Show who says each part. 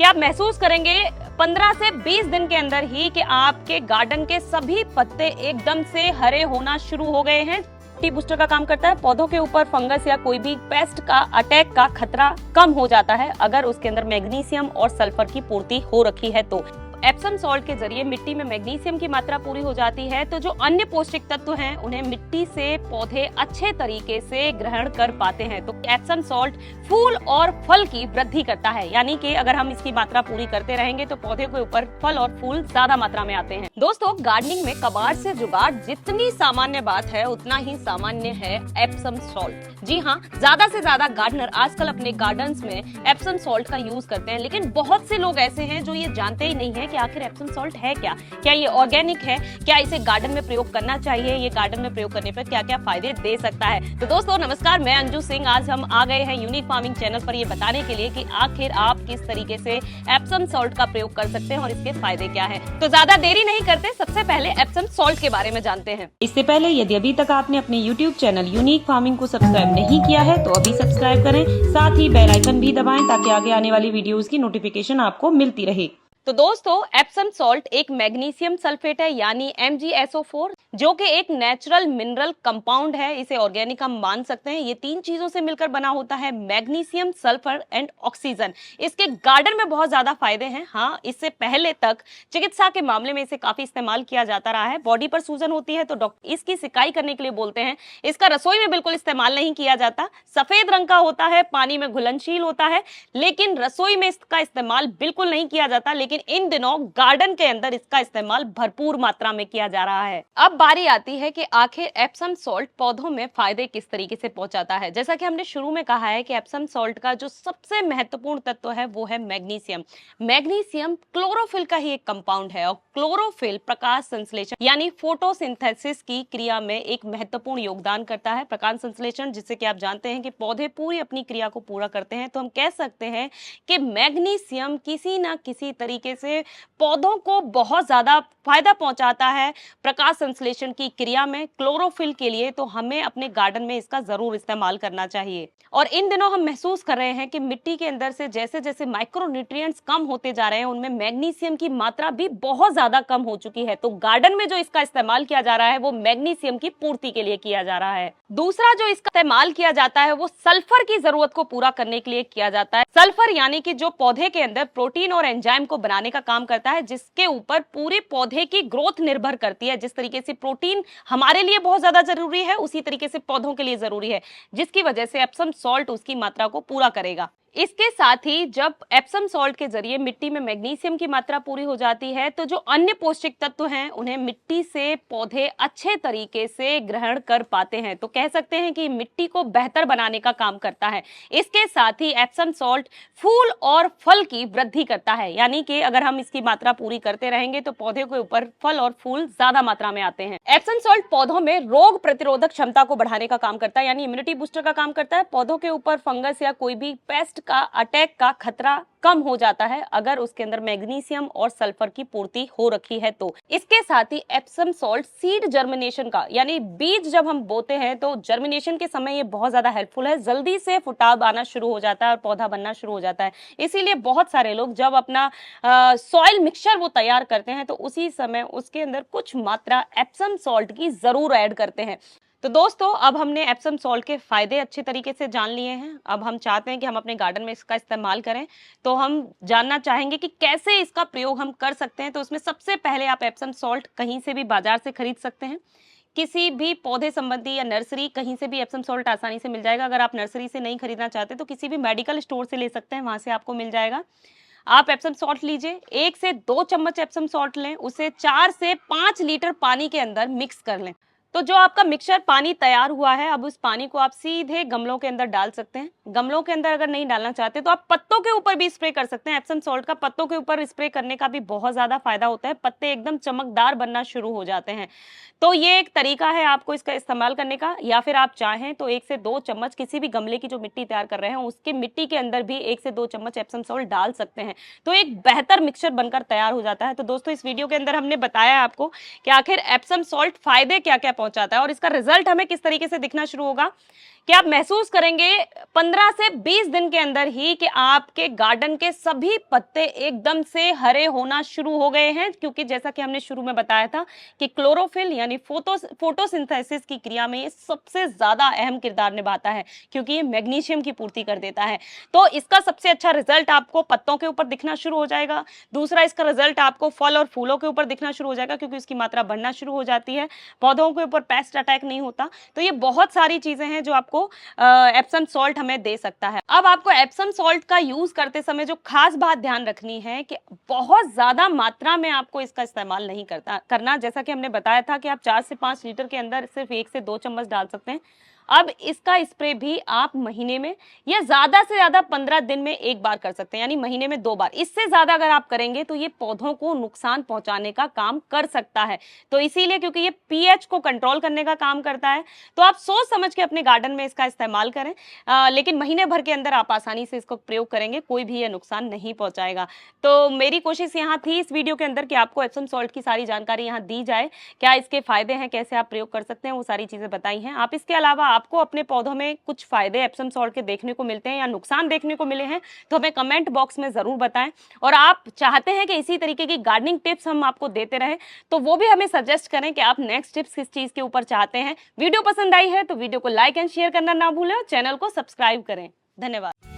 Speaker 1: कि आप महसूस करेंगे 15 से 20 दिन के अंदर ही कि आपके गार्डन के सभी पत्ते एकदम से हरे होना शुरू हो गए हैं। टी बूस्टर का काम करता है, पौधों के ऊपर फंगस या कोई भी पेस्ट का अटैक का खतरा कम हो जाता है अगर उसके अंदर मैग्नीशियम और सल्फर की पूर्ति हो रखी है तो। एप्सम सॉल्ट के जरिए मिट्टी में मैग्नीशियम की मात्रा पूरी हो जाती है तो जो अन्य पौष्टिक तत्व हैं उन्हें मिट्टी से पौधे अच्छे तरीके से ग्रहण कर पाते हैं। तो एप्सम सॉल्ट फूल और फल की वृद्धि करता है, यानी कि अगर हम इसकी मात्रा पूरी करते रहेंगे तो पौधे के ऊपर फल और फूल ज्यादा मात्रा में आते हैं। दोस्तों, गार्डनिंग में कबाड़ से जुगाड़ जितनी सामान्य बात है उतना ही सामान्य है एप्सम सॉल्ट। जी हाँ, ज्यादा से ज्यादा गार्डनर आजकल अपने गार्डन्स में एप्सम सॉल्ट का यूज करते हैं, लेकिन बहुत से लोग ऐसे हैं जो ये जानते ही नहीं है कि आखिर एप्सम सॉल्ट है क्या ये ऑर्गेनिक है, क्या इसे गार्डन में प्रयोग करना चाहिए, ये गार्डन में प्रयोग करने पर क्या क्या फायदे दे सकता है। तो दोस्तों नमस्कार, मैं अंजू सिंह। आज हम आ गए हैं यूनिक फार्मिंग चैनल पर ये बताने के लिए कि आखिर आप किस तरीके से एप्सम सॉल्ट का प्रयोग कर सकते हैं और इसके फायदे क्या है। तो ज्यादा देरी नहीं करते, सबसे पहले एप्सम सॉल्ट के बारे में जानते हैं।
Speaker 2: इससे पहले यदि अभी तक आपने अपने YouTube चैनल यूनिक फार्मिंग को सब्सक्राइब नहीं किया है तो अभी सब्सक्राइब करें, साथ ही बेल आइकन भी दबाएं ताकि आगे आने वाली वीडियोस की नोटिफिकेशन आपको मिलती रहे।
Speaker 1: तो दोस्तों, एप्सम सॉल्ट एक मैग्नीशियम सल्फेट है यानी MgSO4, जो कि एक नेचुरल मिनरल कंपाउंड है। इसे ऑर्गेनिक हम मान सकते हैं। ये तीन चीजों से मिलकर बना होता है, मैग्नीशियम, सल्फर एंड ऑक्सीजन। इसके गार्डन में बहुत ज्यादा फायदे हैं। हाँ, इससे पहले तक चिकित्सा के मामले में इसे काफी इस्तेमाल किया जाता रहा है। बॉडी पर सूजन होती है तो डॉक्टर इसकी सिकाई करने के लिए बोलते हैं। इसका रसोई में बिल्कुल इस्तेमाल नहीं किया जाता। सफेद रंग का होता है, पानी में घुलनशील होता है, लेकिन रसोई में इसका इस्तेमाल बिल्कुल नहीं किया जाता। लेकिन इन दिनों गार्डन के अंदर इसका इस्तेमाल भरपूर मात्रा में किया जा रहा है। अब बारी आती है कि आखिर एप्सम सॉल्ट पौधों में फायदे किस तरीके से पहुंचाता है। जैसा कि हमने शुरू में कहा है कि एप्सम सॉल्ट का जो सबसे महत्वपूर्ण तत्व है वो है मैग्नीशियम। मैग्नीशियम क्लोरोफिल का ही एक कंपाउंड है और क्लोरोफिल प्रकाश संश्लेषण यानी फोटोसिंथेसिस की क्रिया में एक महत्वपूर्ण योगदान करता है। प्रकाश संश्लेषण, जिससे कि आप जानते हैं कि पौधे पूरी अपनी क्रिया को पूरा करते हैं, तो हम कह सकते हैं कि मैग्नीशियम किसी ना किसी तरीके से पौधों को बहुत ज्यादा फायदा पहुंचाता है प्रकाश संश्लेषण की क्रिया में, क्लोरोफिल के लिए। तो हमें अपने गार्डन में इसका जरूर इस्तेमाल करना चाहिए। और इन दिनों हम महसूस कर रहे हैं कि मिट्टी के अंदर से जैसे जैसे माइक्रोन्यूट्रिएंट्स कम होते जा रहे हैं, उनमें मैग्नीशियम की मात्रा भी बहुत ज्यादा कम हो चुकी है। तो गार्डन में जो इसका इस्तेमाल किया जा रहा है वो मैग्नीशियम की पूर्ति के लिए किया जा रहा है। दूसरा जो इसका इस्तेमाल किया जाता है वो सल्फर की जरूरत को पूरा करने के लिए किया जाता है। सल्फर यानी कि जो पौधे के अंदर प्रोटीन और एंजाइम को बनाने का काम करता है, जिसके ऊपर पूरे पौधे की ग्रोथ निर्भर करती है। जिस तरीके से प्रोटीन हमारे लिए बहुत ज्यादा जरूरी है, उसी तरीके से पौधों के लिए जरूरी है, जिसकी वजह से एप्सम सॉल्ट उसकी मात्रा को पूरा करेगा। इसके साथ ही जब एप्सम सॉल्ट के जरिए मिट्टी में मैग्नीशियम की मात्रा पूरी हो जाती है तो जो अन्य पौष्टिक तत्व हैं उन्हें मिट्टी से पौधे अच्छे तरीके से ग्रहण कर पाते हैं। तो कह सकते हैं कि मिट्टी को बेहतर बनाने का काम करता है। इसके साथ ही एप्सम सॉल्ट फूल और फल की वृद्धि करता है, यानी कि अगर हम इसकी मात्रा पूरी करते रहेंगे तो पौधे के ऊपर फल और फूल ज्यादा मात्रा में आते हैं। एप्सम सॉल्ट पौधों में रोग प्रतिरोधक क्षमता को बढ़ाने का काम करता है, यानी इम्यूनिटी बूस्टर का काम करता है। पौधों के ऊपर फंगस या कोई भी पेस्ट का अटैक का खतरा कम हो जाता है अगर उसके अंदर मैग्नीशियम और सल्फर की पूर्ति हो रखी है तो। इसके साथ ही एप्सम सॉल्ट सीड जर्मिनेशन का, यानी बीज जब हम बोते हैं तो जर्मिनेशन के समय ये बहुत ज्यादा हेल्पफुल है। जल्दी से फुटाव आना शुरू हो जाता है और पौधा बनना शुरू हो जाता है। इसीलिए बहुत सारे लोग जब अपना सॉइल मिक्सचर वो तैयार करते हैं तो उसी समय उसके अंदर कुछ मात्रा एप्सम सॉल्ट की जरूर ऐड करते हैं। तो दोस्तों, अब हमने एप्सम सॉल्ट के फायदे अच्छे तरीके से जान लिए हैं। अब हम चाहते हैं कि हम अपने गार्डन में इसका इस्तेमाल करें, तो हम जानना चाहेंगे कि कैसे इसका प्रयोग हम कर सकते हैं। तो उसमें सबसे पहले आप एप्सम सॉल्ट कहीं से भी बाजार से खरीद सकते हैं। किसी भी पौधे संबंधी या नर्सरी, कहीं से भी एप्सम सॉल्ट आसानी से मिल जाएगा। अगर आप नर्सरी से नहीं खरीदना चाहते तो किसी भी मेडिकल स्टोर से ले सकते हैं, वहां से आपको मिल जाएगा। आप एप्सम सॉल्ट लीजिए, 1 से 2 चम्मच एप्सम सॉल्ट लें, उसे 4 से 5 लीटर पानी के अंदर मिक्स कर लें। तो जो आपका मिक्सचर पानी तैयार हुआ है, अब उस पानी को आप सीधे गमलों के अंदर डाल सकते हैं। गमलों के अंदर अगर नहीं डालना चाहते तो आप पत्तों के ऊपर भी स्प्रे कर सकते हैं। एप्सम सॉल्ट का पत्तों के ऊपर स्प्रे करने का भी बहुत ज्यादा फायदा होता है। पत्ते एकदम चमकदार बनना शुरू हो जाते हैं। तो ये एक तरीका है आपको इसका इस्तेमाल करने का। या फिर आप चाहें तो 1 से 2 चम्मच किसी भी गमले की जो मिट्टी तैयार कर रहे हैं उसके मिट्टी के अंदर भी 1 से 2 चम्मच एप्सम सॉल्ट डाल सकते हैं, तो एक बेहतर मिक्सचर बनकर तैयार हो जाता है। तो दोस्तों, इस वीडियो के अंदर हमने बताया आपको कि आखिर एप्सम सॉल्ट फायदे क्या क्या पहुंचाता है और इसका रिजल्ट हमें किस तरीके से दिखना शुरू होगा। कि आप महसूस करेंगे 15 से 20 दिन के अंदर ही कि आपके गार्डन के सभी पत्ते एकदम से हरे होना शुरू हो गए हैं, क्योंकि जैसा कि हमने शुरू में बताया था कि क्लोरोफिल यानी फोटोसिंथेसिस की क्रिया में ये सबसे ज्यादा अहम किरदार निभाता है, क्योंकि ये मैग्नीशियम की पूर्ति कर देता है। तो इसका सबसे अच्छा रिजल्ट आपको पत्तों के ऊपर दिखना शुरू हो जाएगा। दूसरा, इसका रिजल्ट आपको फल और फूलों के ऊपर दिखना शुरू हो जाएगा, क्योंकि इसकी मात्रा बढ़ना शुरू हो जाती है। पौधों के ऊपर पेस्ट अटैक नहीं होता। तो ये बहुत सारी चीजें हैं जो आपको एप्सम सॉल्ट हमें दे सकता है। अब आपको एप्सम सॉल्ट का यूज करते समय जो खास बात ध्यान रखनी है कि बहुत ज्यादा मात्रा में आपको इसका इस्तेमाल नहीं करना। जैसा कि हमने बताया था कि आप 4 से 5 लीटर के अंदर सिर्फ 1 से 2 चम्मच डाल सकते हैं। अब इसका स्प्रे भी आप महीने में या ज्यादा से ज्यादा 15 दिन में एक बार कर सकते हैं, यानी महीने में 2 बार। इससे ज्यादा अगर आप करेंगे तो ये पौधों को नुकसान पहुंचाने का काम कर सकता है। तो इसीलिए, क्योंकि ये पीएच को कंट्रोल करने का काम करता है, तो आप सोच समझ के अपने गार्डन में इसका इस्तेमाल करें। लेकिन महीने भर के अंदर आप आसानी से इसको प्रयोग करेंगे, कोई भी ये नुकसान नहीं पहुंचाएगा। तो मेरी कोशिश यहाँ थी इस वीडियो के अंदर कि आपको एप्सम सॉल्ट की सारी जानकारी यहाँ दी जाए, क्या इसके फायदे हैं, कैसे आप प्रयोग कर सकते हैं, वो सारी चीजें बताई हैं। आप इसके अलावा आपको अपने पौधों में कुछ फायदे एप्सम सॉल्ट के देखने को मिलते हैं या नुकसान देखने को मिले हैं तो हमें कमेंट बॉक्स में जरूर बताएं। और आप चाहते हैं कि इसी तरीके की गार्डनिंग टिप्स हम आपको देते रहें तो वो भी हमें सजेस्ट करें कि आप नेक्स्ट टिप्स किस चीज के ऊपर चाहते हैं। वीडियो पसंद आई है तो वीडियो को लाइक एंड शेयर करना ना भूलें और चैनल को सब्सक्राइब करें। धन्यवाद।